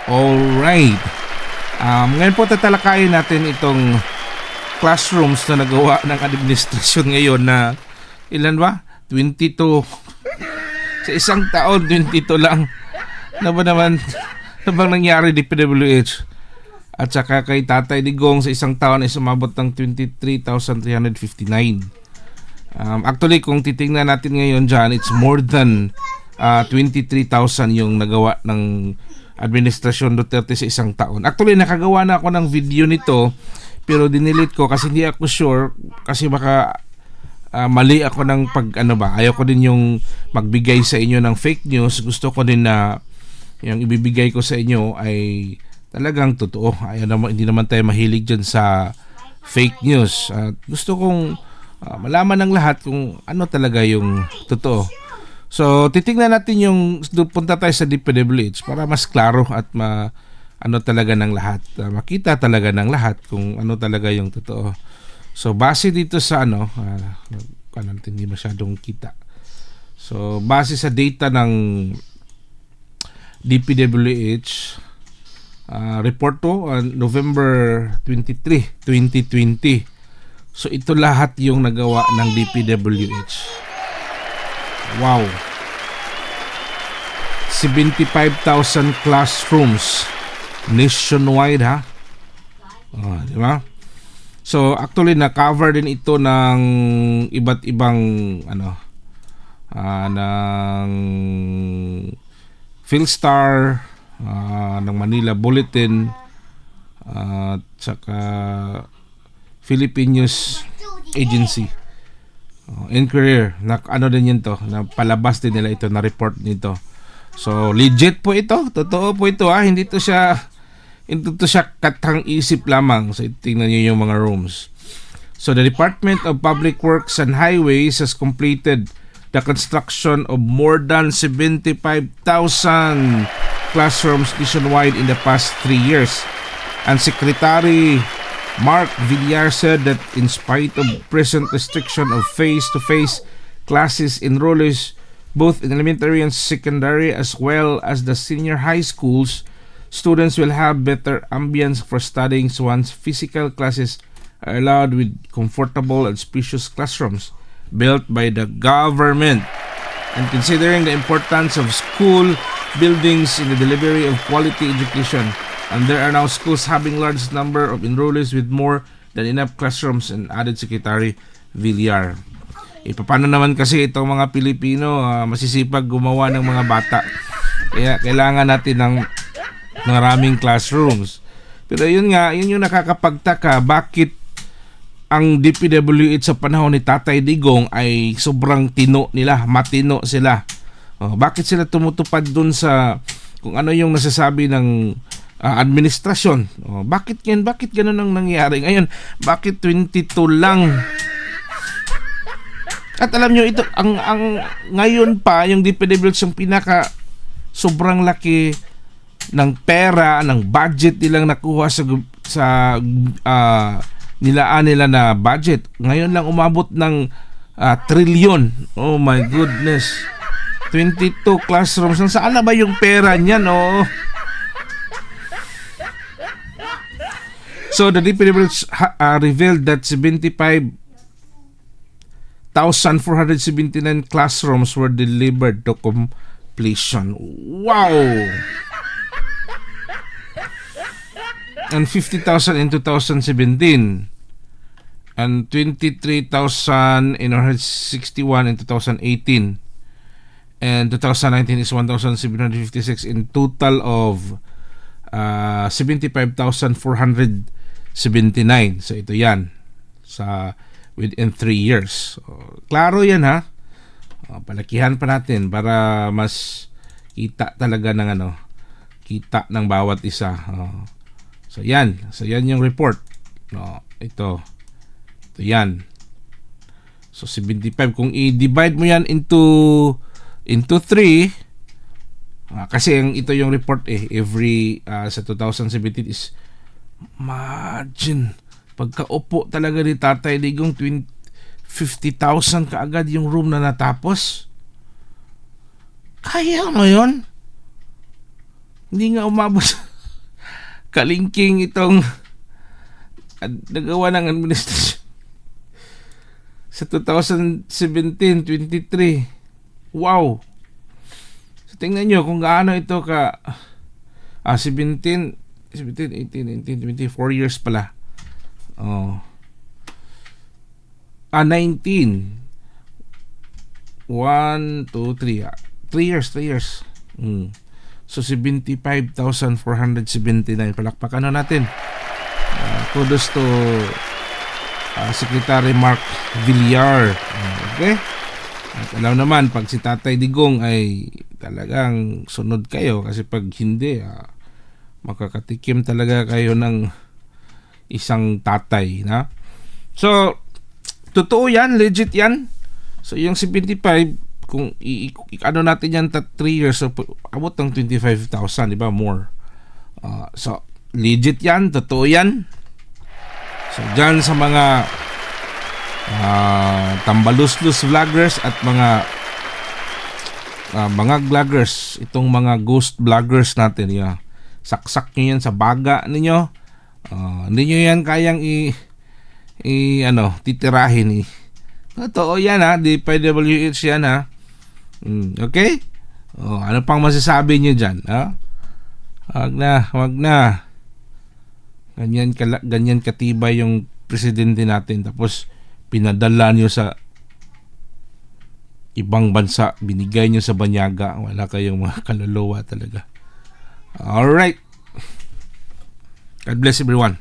Alright. Ngayon po tatalakayin natin itong classrooms na nagawa ng administrasyon ngayon na ilan ba? 22. Sa isang taon, 22 lang. Ano ba naman? Ano bang nangyari di PWH? At saka kay Tatay Digong sa isang taon ay sumabot ng 23,359. Actually, kung titingnan natin ngayon dyan, it's more than 23,000 yung nagawa ng administrasyon Duterte sa isang taon. Actually, nakagawa na ako ng video nito pero dinilit ko kasi hindi ako sure kasi baka mali ako ng ayaw ko din yung magbigay sa inyo ng fake news. Gusto ko din na yung ibibigay ko sa inyo ay talagang totoo. Hindi naman tayo mahilig dyan sa fake news. Gusto kong malaman ng lahat kung ano talaga yung totoo. So, titingnan natin punta tayo sa DPWH para mas klaro at ano talaga ng lahat. Makita talaga ng lahat kung ano talaga yung totoo. So, base dito sa hindi masyadong kita. So, base sa data ng DPWH, report to November 23, 2020. So, ito lahat yung nagawa ng DPWH. Wow. 75,000 classrooms nationwide, ha? Di ba? So, actually, na-cover din ito ng iba't ibang ng PhilStar, ng Manila Bulletin, at saka Philippine News Agency. Inquirer, din yun to, na palabas din nila ito, na report nito. So, legit po ito, totoo po ito, hindi to siya katang isip lamang. So, tingnan niyo yung mga rooms. So, the Department of Public Works and Highways has completed the construction of more than 75,000 classrooms nationwide in the past 3 years. And Secretary Mark Villar said that in spite of present restriction of face-to-face classes, enrollees both in elementary and secondary as well as the senior high schools, students will have better ambience for studying once physical classes are allowed with comfortable and spacious classrooms built by the government. And considering the importance of school buildings in the delivery of quality education, and there are now schools having large number of enrollees with more than enough classrooms, and added Secretary Villar. Paano naman kasi itong mga Pilipino masisipag gumawa ng mga bata. Kaya kailangan natin ng maraming classrooms. Pero yun yung nakakapagtaka, bakit ang DPWH sa panahon ni Tatay Digong ay sobrang matino sila. Bakit sila tumutupad dun sa kung ano yung nasasabi ng administrasyon? Bakit ganun ang nangyari ngayon? Bakit 22 lang? At alam nyo, ito ang ngayon pa yung DPWH yung pinaka sobrang laki ng pera, ng budget nilang nakuha sa nilaan nila na budget. Ngayon lang umabot ng trilyon. Oh my goodness. 22 classrooms. Saan na ba yung pera niyan? So the DPWH revealed that 75,479 classrooms were delivered to completion. Wow! And 50,000 in 2017, and 23,861 in 2018, and 2019 is 1,756 in total of 75,479. So ito yan sa within 3 years. So, klaro yan, ha. Palakihan pa natin para mas kita talaga ng kita ng bawat isa. So yan yung report. Ito yan. So 75, kung i-divide mo yan into 3, kasi ito yung report every sa 2017 is, imagine, pagkaupo talaga ni Tatay Digong, 50,000 kaagad yung room na natapos. Kaya mo yun? Hindi nga umabot kalingking itong nagawa ng administrasyon sa 2017-23. Wow. So tingnan nyo kung gaano ito ka 17, 18, 19, 20, 4 years pala. 19. 1, 2, 3. 3 years, 3 years. So 75,479. Palakpakan na natin. Kudos to Secretary Mark Villar. Okay? At alam naman, pag si Tatay Digong ay talagang sunod kayo kasi pag hindi, makakatikim talaga kayo ng isang tatay. Na? So, totoo yan, legit yan. So, yung 75, kung ano natin yan 3 years, so abot ng 25,000, di ba? More. So, legit yan, totoo yan. So, dyan sa mga tambaluslus vloggers at mga vloggers, itong mga ghost vloggers natin, saksak nyo yan sa baga ninyo. Hindi nyo yan kayang titirahin. Totoo yan di PWH yan okay? Ano pang masasabi nyo dyan? Wag na. Ganyan katibay yung presidente natin, tapos pinadala nyo sa ibang bansa, binigay nyo sa banyaga. Wala kayong mga kaluluwa talaga. Alright. God bless everyone.